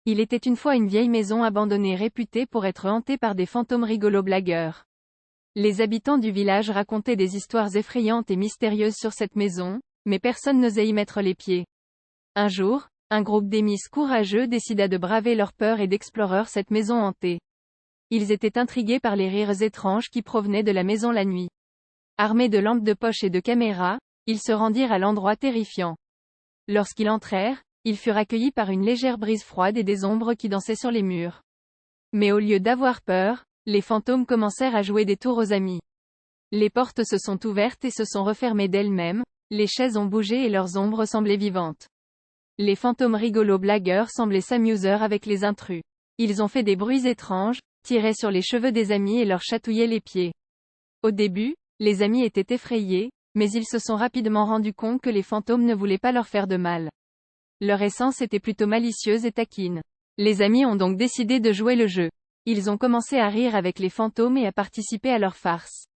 Il était une fois une vieille maison abandonnée réputée pour être hantée par des fantômes rigolos blagueurs. Les habitants du village racontaient des histoires effrayantes et mystérieuses sur cette maison, mais personne n'osait y mettre les pieds. Un jour, un groupe d'émisses courageux décida de braver leur peur et d'explorer cette maison hantée. Ils étaient intrigués par les rires étranges qui provenaient de la maison la nuit. Armés de lampes de poche et de caméras, ils se rendirent à l'endroit terrifiant. Lorsqu'ils entrèrent, ils furent accueillis par une légère brise froide et des ombres qui dansaient sur les murs. Mais au lieu d'avoir peur, les fantômes commencèrent à jouer des tours aux amis. Les portes se sont ouvertes et se sont refermées d'elles-mêmes, les chaises ont bougé et leurs ombres semblaient vivantes. Les fantômes rigolos blagueurs semblaient s'amuser avec les intrus. Ils ont fait des bruits étranges, tiraient sur les cheveux des amis et leur chatouillaient les pieds. Au début, les amis étaient effrayés, mais ils se sont rapidement rendus compte que les fantômes ne voulaient pas leur faire de mal. Leur essence était plutôt malicieuse et taquine. Les amis ont donc décidé de jouer le jeu. Ils ont commencé à rire avec les fantômes et à participer à leur farce.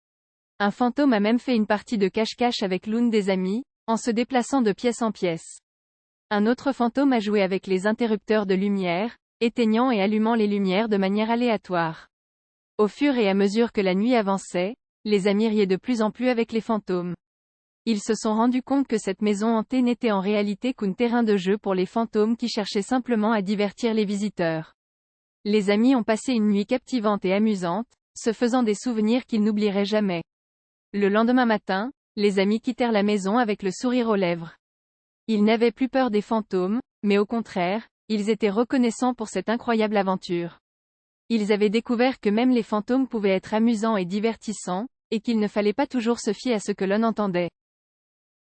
Un fantôme a même fait une partie de cache-cache avec l'une des amies, en se déplaçant de pièce en pièce. Un autre fantôme a joué avec les interrupteurs de lumière, éteignant et allumant les lumières de manière aléatoire. Au fur et à mesure que la nuit avançait, les amis riaient de plus en plus avec les fantômes. Ils se sont rendus compte que cette maison hantée n'était en réalité qu'un terrain de jeu pour les fantômes qui cherchaient simplement à divertir les visiteurs. Les amis ont passé une nuit captivante et amusante, se faisant des souvenirs qu'ils n'oublieraient jamais. Le lendemain matin, les amis quittèrent la maison avec le sourire aux lèvres. Ils n'avaient plus peur des fantômes, mais au contraire, ils étaient reconnaissants pour cette incroyable aventure. Ils avaient découvert que même les fantômes pouvaient être amusants et divertissants, et qu'il ne fallait pas toujours se fier à ce que l'on entendait.